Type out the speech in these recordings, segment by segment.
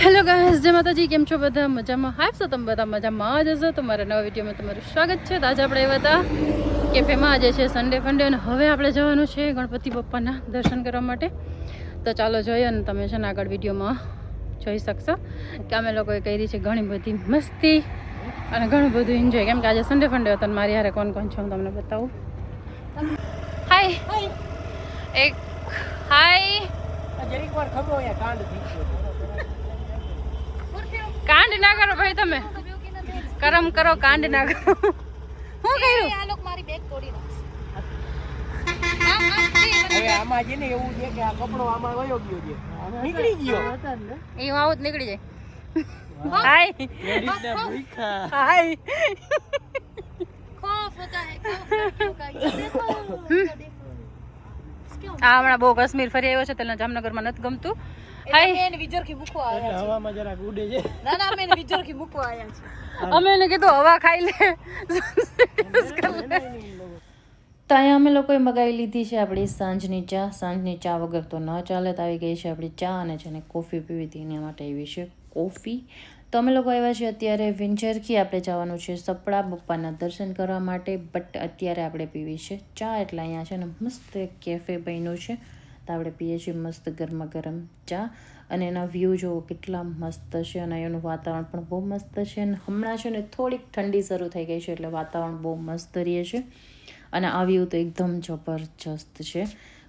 Hello guys, જય માતાજી. કેમ છો બધા? મજામાં? હાય છો તમે બધા? મજામાં જ હશો. તમારા નવા વિડીયોમાં તમારું સ્વાગત છે. તો આજે આપણે આવ્યા હતા કેફેમાં. આજે છે સન્ડે ફંડે અને હવે આપણે જવાનું છે ગણપતિ બાપ્પાના દર્શન કરવા માટે. તો ચાલો જોઈએ અને તમે છે ને આગળ વિડીયોમાં જોઈ શકશો કે અમે લોકોએ કરી છે ઘણી બધી મસ્તી અને ઘણું બધું એન્જોય. કેમ કે આજે સન્ડે ફંડે હતો અને મારી હારે કોણ કોણ છે હું તમને બતાવું. હાય એક હાય. કાંડ ના કરો ભાઈ, તમે કરમ કરો, કાંડ ના કરો. શું કર્યું? આ લોકો મારી બેગ તોડી નાખશે. હવે આમાં છે ને એવું છે કે આ કપડો આમાં વયો ગયો છે, નીકળી ગયો. એ આવું જ નીકળી જાય. હાય હાય. खौफ होता है, खौफ लड़कियों का। ये देखो, આ હમણાં બહુ કાશ્મીર ફરી આવ્યો છે, તેના જામનગરમાં નથી ગમતું. હાય. મેં વિજર કી મૂકવા આયા છે. હવામાં જરાક ઉડે છે. ના મેં વિજર કી મૂકવા આયા છે. અમે એને કીધું હવા ખાઈ લે. તો અહીંયા અમે લોકોએ મગાવી લીધી છે આપણી સાંજની ચા. સાંજની ચા વગર તો ન ચાલે. તો આવી ગઈ છે આપણી ચા અને જેને કોફી પીવી હતી એના માટે આવી છે કોફી. તો અમે લોકો આવ્યા છીએ અત્યારે વિંજરથી. આપણે જવાનું છે સપડા બપ્પાના દર્શન કરવા માટે, બટ અત્યારે આપણે પીવી છે ચા. એટલે અહીંયા છે ને મસ્ત એક કેફે બન્યું છે, તો આપણે પીએ છીએ મસ્ત ગરમા ગરમ ચા. અને એના વ્યૂ જુઓ કેટલા મસ્ત છે અને એનું વાતાવરણ પણ બહુ મસ્ત છે. અને હમણાં છે ને થોડીક ઠંડી શરૂ થઈ ગઈ છે એટલે વાતાવરણ બહુ મસ્ત રહે છે. અને આ વ્યૂ તો એકદમ જબરજસ્ત છે.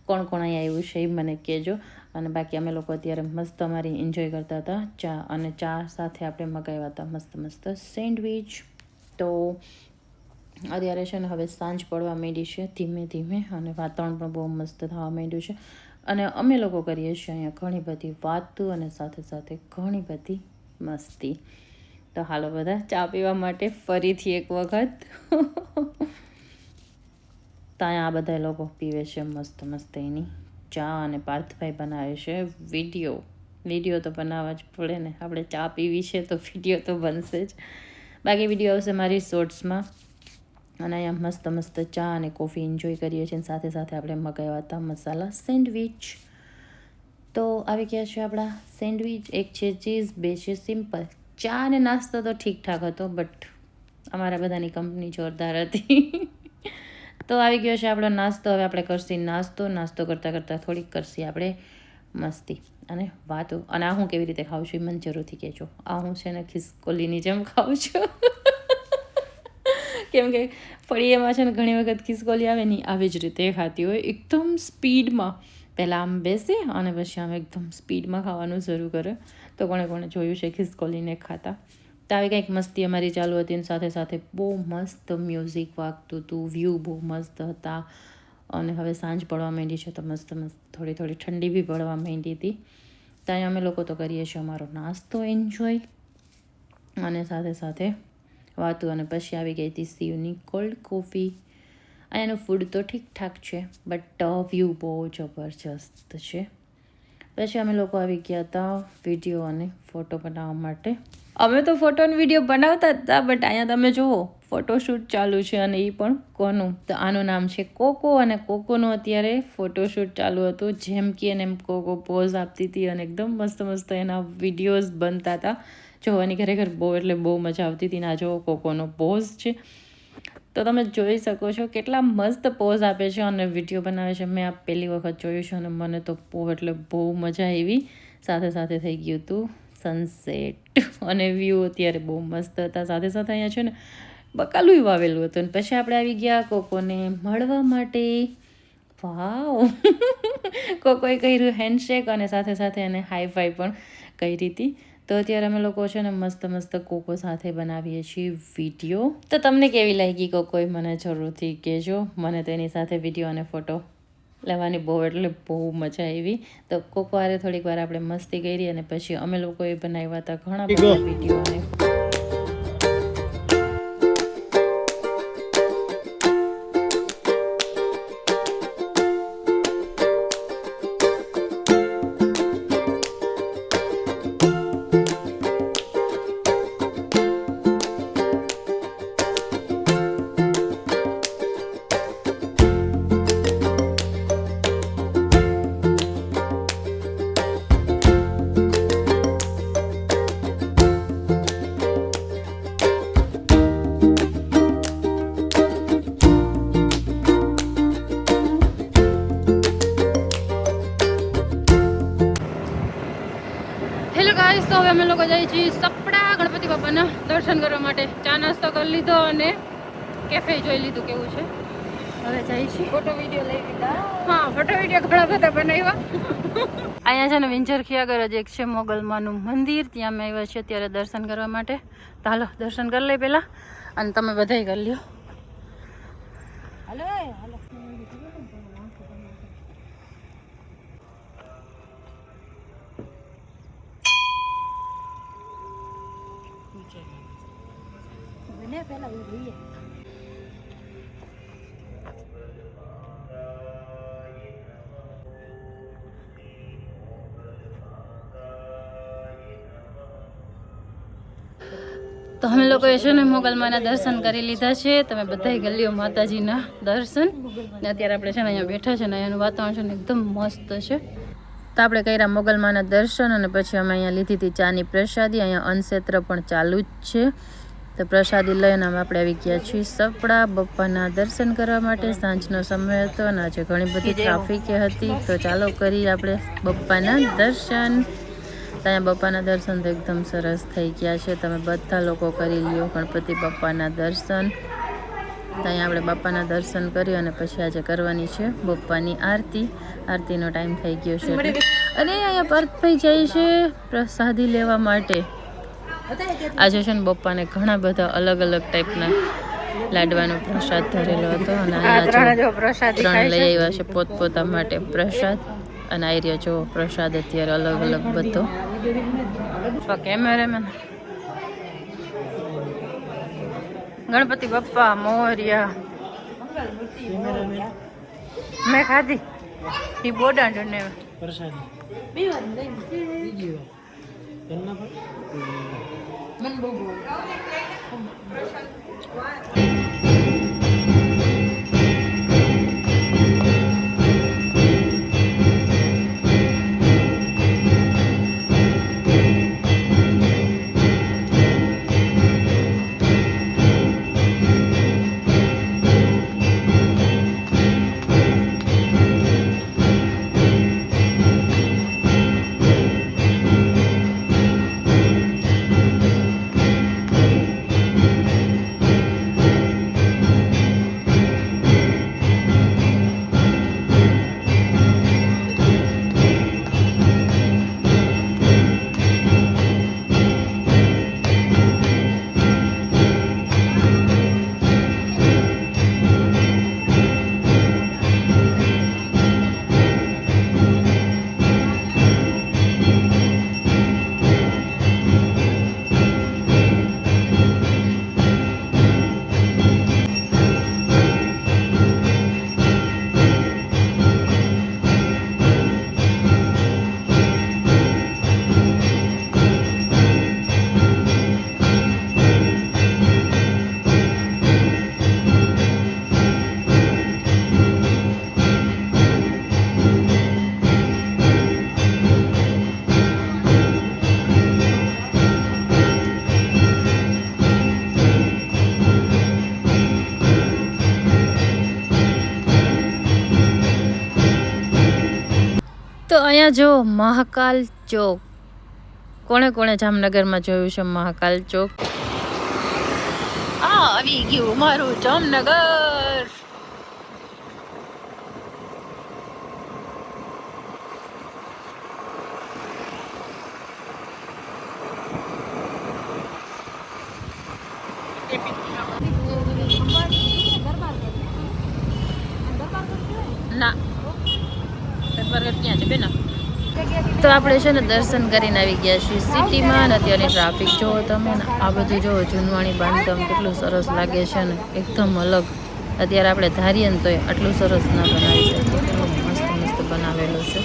કોણ કોણ અહીંયા આવ્યું છે એ મને કહેજો. અને બાકી અમે લોકો અત્યારે મસ્ત અમારી એન્જોય કરતા હતા ચા. અને ચા સાથે આપણે મગાવ્યા હતા મસ્ત મસ્ત સેન્ડવિચ. તો અત્યારે છે ને હવે સાંજ પડવા માંડી છે ધીમે ધીમે અને વાતાવરણ પણ બહુ મસ્ત થવા માંડ્યું છે. અને અમે લોકો કરીએ છીએ અહીંયા ઘણી બધી વાતો અને સાથે સાથે ઘણી બધી મસ્તી. તો હાલો બધા ચા પીવા માટે ફરીથી એક વખત. તો અહીંયા આ બધા લોકો પીવે છે મસ્ત મસ્ત એની ચા અને પાર્થભાઈ બનાવે છે વિડીયો તો બનાવવા જ પડે ને. આપણે ચા પીવી છે તો વિડીયો તો બનશે જ. બાકી વિડીયો આવશે મારી શોર્ટ્સમાં. અને અહીંયા મસ્ત મસ્ત ચા અને કોફી એન્જોય કરીએ છીએ. સાથે સાથે આપણે મગાવ્યા હતા મસાલા સેન્ડવિચ. તો આવી ગયા છે આપણા સેન્ડવિચ. એક છે ચીઝ, બે છે સિમ્પલ. ચા અને નાસ્તો તો ઠીકઠાક હતો, બટ અમારા બધાની કંપની જોરદાર હતી. તો આવી ગયો છે આપણો નાસ્તો. હવે આપણે કરશી નાસ્તો કરતાં કરતાં થોડીક કરશી આપણે મસ્તી અને વાતો. અને આ હું કેવી રીતે ખાઉં છું એ મને જરૂરથી કહેજો. આ હું છે ને ખિસકોલીની જેમ ખાઉં છું. કેમ કે ફળીએમાં છે ને ઘણી વખત ખિસકોલી આવે ને આવી જ રીતે ખાતી હોય, એકદમ સ્પીડમાં. પહેલાં આમ બેસે અને પછી આમ એકદમ સ્પીડમાં ખાવાનું શરૂ કરે. તો કોણે કોણે જોયું છે ખિસકોલીને ખાતા. તો આવી કંઈક મસ્તી અમારી ચાલુ હતી અને સાથે સાથે બહુ મસ્ત મ્યુઝિક વાગતું હતું. વ્યૂ બહુ મસ્ત હતા. અને હવે સાંજ પડવા માંડી છે તો મસ્ત મસ્ત થોડી થોડી ઠંડી બી પડવા માંડી હતી. તો અહીંયા અમે લોકો તો કરીએ છીએ અમારો નાસ્તો એન્જોય અને સાથે સાથે વાતું. અને પછી આવી ગઈ હતી સીવની કોલ્ડ કોફી. અહીંયાનું ફૂડ તો ઠીકઠાક છે, બટ વ્યૂ બહુ જબરજસ્ત છે. પછી અમે લોકો આવી ગયા હતા વિડીયો અને ફોટો બનાવવા માટે. અમે તો ફોટો અને વિડીયો બનાવતા જ હતા, બટ અહીંયા તમે જુઓ ફોટોશૂટ ચાલુ છે. અને એ પણ કોનું? તો આનું નામ છે કોકો. અને કોકોનું અત્યારે ફોટોશૂટ ચાલુ હતું. જેમ કે એને એમ કોકો પોઝ આપતી હતી અને એકદમ મસ્ત મસ્ત એના વિડીયોઝ બનતા હતા. જોવાની ખરેખર બહુ એટલે બહુ મજા આવતી હતી. ના જો કોકોનો પોઝ છે તો તમે જોઈ શકો છો કેટલા મસ્ત પોઝ આપે છે અને વિડીયો બનાવે છે. મેં આ પહેલી વખત જોયું છે અને મને તો બહુ એટલે બહુ મજા આવી. સાથે સાથે થઈ ગયું હતું સનસેટ અને વ્યૂ અત્યારે બહુ મસ્ત હતા. સાથે સાથે અહીંયા છે ને બકાલું વાવેલું હતું. અને પછી આપણે આવી ગયા કોકોને મળવા માટે. વાવ. કોકોએ કર્યું હેન્ડશેક અને સાથે સાથે એને હાઈ ફાઈ પણ કરી હતી. તો અત્યારે અમે લોકો છે ને મસ્ત મસ્ત કોકો સાથે બનાવીએ છીએ વિડીયો. તો તમને કેવી લાગી કોકોએ મને જરૂરથી કહેજો. મને તેની સાથે વિડીયો અને ફોટો લેવાની બહુ એટલે બહુ મજા આવી. તો કોકો હારે થોડીક વાર આપણે મસ્તી કરી અને પછી અમે લોકોએ બનાવ્યા હતા ઘણા બધા વિડીયો અને હેલો ગાઈસ, તો હવે અમે લોકો જઈએ છીએ સપડા ગણપતિ બાપાના દર્શન કરવા માટે. ચા નાસ્તો કરી લીધો અને કેફે જોઈ લીધું કેવું છે. હવે જઈએ છીએ. ફોટો વિડીયો લઈ લીધા. હા, ફોટો વિડીયો ઘણા બધા બનાવ્યા. અહીંયા છે ને વિંજરખી આગળ જ એક છે મોગલમાનું મંદિર. ત્યાં અમે આવ્યા છીએ અત્યારે દર્શન કરવા માટે. તો હાલો દર્શન કરી લઈ પહેલાં, અને તમે બધાય કરી લ્યો. હાલો હાલો. બને પેલા જોઈએ. તો અમે લોકોએ છે ને મોગલમાના દર્શન કરી લીધા છે. તમે બધાય ગલ્લીઓ માતાજીના દર્શન. ને અત્યારે આપણે છે ને અહીંયા બેઠા છે ને અહીંયાનું વાતાવરણ છે ને એકદમ મસ્ત છે. તો આપણે કર્યા મોગલમાના દર્શન અને પછી અમે અહીંયા લીધી હતી ચાની પ્રસાદી. અહીંયા અન્નક્ષેત્ર પણ ચાલુ જ છે. તો પ્રસાદી લઈને અમે આપણે આવી ગયા છીએ સપડા બપ્પાના દર્શન કરવા માટે. સાંજનો સમય હતો અને આજે ઘણી બધી ટ્રાફિક હતી. તો ચાલો કરીએ આપણે બપ્પાના દર્શન. ત્યાં બપ્પાના દર્શન તો એકદમ સરસ થઈ ગયા છે. તમે બધા લોકો કરી લ્યો ગણપતિ બપ્પાના દર્શન. ત્યાં આપણે બાપાના દર્શન કરી અને પછી આજે કરવાની છે બપ્પાની આરતી. આરતીનો ટાઈમ થઈ ગયો છે અને અહીંયા પાર્થભાઈ જાય છે પ્રસાદી લેવા માટે. આજે છે ને બપ્પાને ઘણા બધા અલગ અલગ ટાઈપના લાડવાનો પ્રસાદ ધરેલો હતો અને અહીંયા ત્રણ લઈ આવ્યા છે પોતપોતા માટે પ્રસાદ. અને આ રહ્યો જો પ્રસાદ અત્યારે અલગ અલગ બધો. કેમેરામેન ગણપતિ બપ્પા મોર્યા. મેં ખાધી એ બોડાંડ ને મને બહુ તો અહીંયા જો મહાકાલ ચોક. કોણે કોણે જામનગરમાં જોયું છે મહાકાલ ચોક? આવી ગયું મારું જામનગર. ના ક્યાં છે બેન? તો આપણે છે ને દર્શન કરીને આવી ગયા છીએ સિટીમાં. અને અત્યારની ટ્રાફિક જોવો તમે ને આ બધું જોવો જૂનવાણી બાંધકામ કેટલું સરસ લાગે છે ને એકદમ અલગ. અત્યારે આપણે ધારીએ ને તો આટલું સરસ ના બનાવી શકીએ. કેટલું મસ્ત મસ્ત બનાવેલું છે.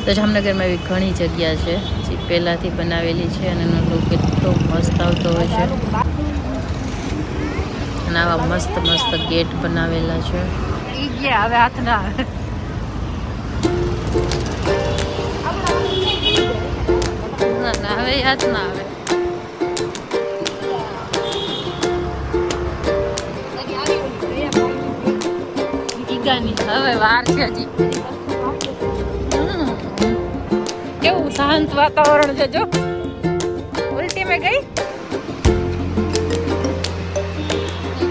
તો જામનગરમાં એવી ઘણી જગ્યા છે જે પહેલાંથી બનાવેલી છે અને એનો લુક એટલો મસ્ત આવતો હોય છે. અને આવા મસ્ત મસ્ત ગેટ બનાવેલા છે. હવે હાથ ના આવે. ના હવે યાદ ના આવે. ઈગાની હવે વાર છે હજી. કેવું શાંત વાતાવરણ છે જો. ઉલટી મેં ગઈ.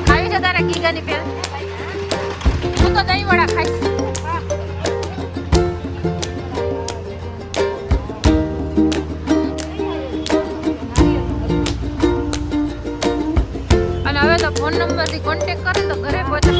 ખાવી છે તારે ગીગાની પેલ? હું તો દહીં વડા ખાઈશ. અને હવે તો ફોન નંબરથી કોન્ટેક્ટ કરે તો ઘરે પહોંચે.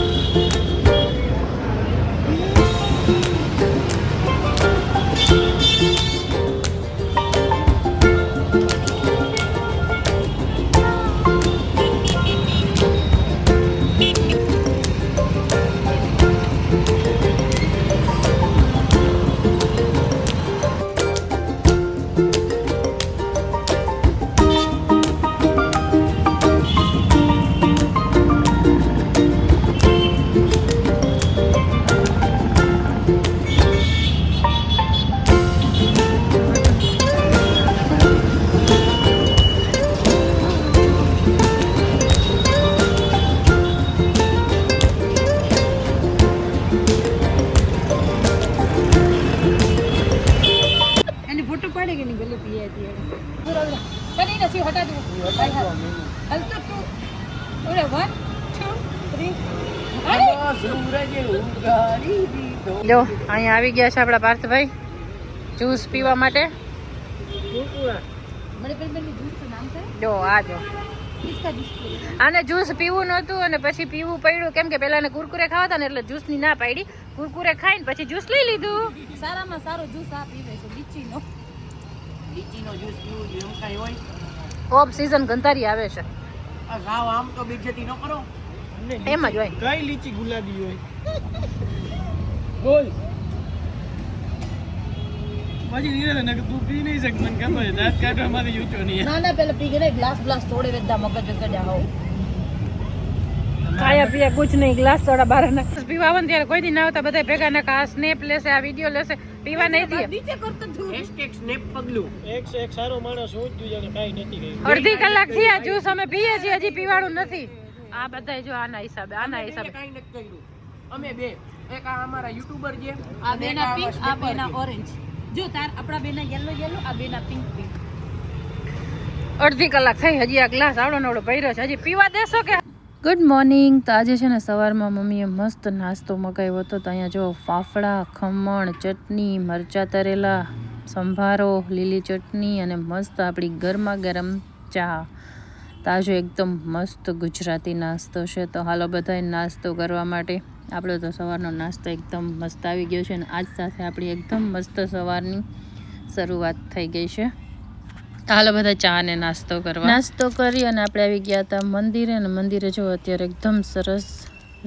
फोटो पड़ेगी नहीं गले पिए थी कहीं नसी हटा दो हल तो तू ओरे 1 2 3 જો અહીંયા આવી ગયા છે આપણા પાર્થભાઈ જ્યુસ પીવા માટે. बड़े बड़े जूस का नाम है જો આ જો किसका जूस આને જ્યુસ પીવું નહોતું અને પછી પીવું પડ્યું કેમ કે પહેલા કુરકુરે ખાવા હતા ને એટલે જ્યુસની ના પાડી. કુરકુરે ખાઈને પછી જ્યુસ લઈ લીધું. सारा में सारो जूस आप पीवे छो लीचीनो જ્યુસ પીવું જોઈએ એમ કાંઈ હોય? ઓફ સીઝન ગંધારી આવે છે આ સાવ આમ તો બેજતી ન કરો. એમ જ હોય. કઈ લીચી ગુલાબી હોય? બોલ. પછી નીરજ ને તું પી નહીં શક મને ખબર છે દાંત કાઢવા માંથી ઊંચો નહીં. ना ना पहले पी के ग्लास ग्लास तोड़े वेदा मगज कड़ा हो ખાયા પીયા કુછ નહીં. ગ્લાસ થોડા બહાર ના પીવા આવે ને ત્યારે કોઈ દી ના આવતા બધા ભેગા ના આ સ્નેપ લેશે આ વિડીયો લેશે પીવા નહીં દે. नीचे करते तू #સ્નેપ પગલું. એક સારો માણસ હું જ જાણે કાઈ નથી ગઈ. અડધી કલાક થી આ જ્યુસ અમે પીએ છીએ હજી પીવાનું નથી. આ બધા જો આના હિસાબે કાઈ નથી કર્યું. અમે બે એક આ અમારા યુટ્યુબર છે आ बेना पिंक आ बेना ऑरेंज जो तार अपना बेना येलो येलो आ बेना पिंक पिंक અડધી કલાક થઈ હજી આ ગ્લાસ આવડો નવડો ભર્યો છે હજી પીવા દેશો કે. Good morning. તો આજે છે ને સવારમાં મમ્મીએ મસ્ત નાસ્તો મગાવ્યો હતો. તો અહીંયા જો ફાફડા, ખમણ, ચટણી, મરચાં તરેલા, સંભારો, લીલી ચટણી અને મસ્ત આપણી ગરમા ગરમ ચા. તાજો એકદમ મસ્ત ગુજરાતી નાસ્તો છે. તો હાલો બધાએ નાસ્તો કરવા માટે. આપણો તો સવારનો નાસ્તો એકદમ મસ્ત આવી ગયો છે અને આજ સાથે આપણી એકદમ મસ્ત સવારની શરૂઆત થઈ ગઈ છે. હાલો બધા ચા ને નાસ્તો કરવા. નાસ્તો કરી અને આપણે આવી ગયા હતા મંદિરે. અને મંદિરે જો અત્યારે એકદમ સરસ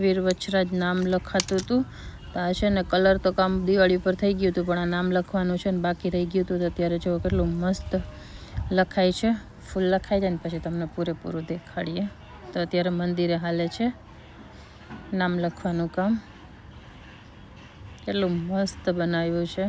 વીર વચરાજ નામ લખાતું હતું. તો આ છે ને કલર તો કામ દિવાળી ઉપર થઈ ગયું હતું પણ આ નામ લખવાનું છે ને બાકી રહી ગયું હતું. તો અત્યારે જો કેટલું મસ્ત લખાય છે. ફૂલ લખાઈ જાય ને પછી તમને પૂરેપૂરું દેખાડીએ. તો અત્યારે મંદિરે હાલે છે નામ લખવાનું કામ. કેટલું મસ્ત બનાવ્યું છે.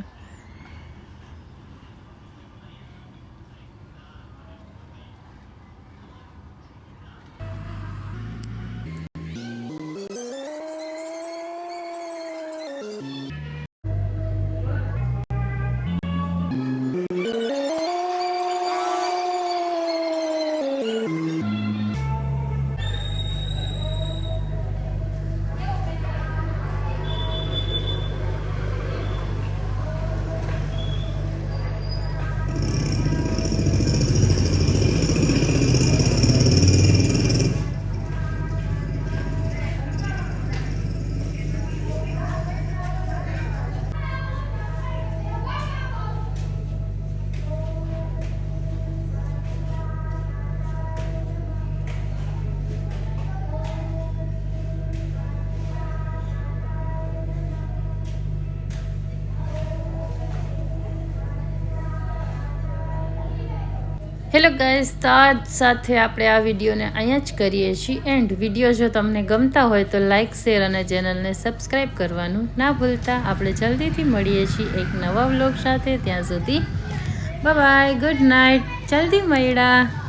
હેલો ગાઈસ, તો આ સાથે આપણે આ વિડીયોને અહીંયા જ કરીએ છીએ એન્ડ. વિડીયો જો તમને ગમતા હોય તો લાઇક, શેર અને ચેનલને સબસ્ક્રાઈબ કરવાનું ના ભૂલતા. આપણે જલ્દીથી મળીએ છીએ એક નવા વ્લોગ સાથે. ત્યાં સુધી બાય બાય, ગુડ નાઇટ, જલ્દી મળ્યા.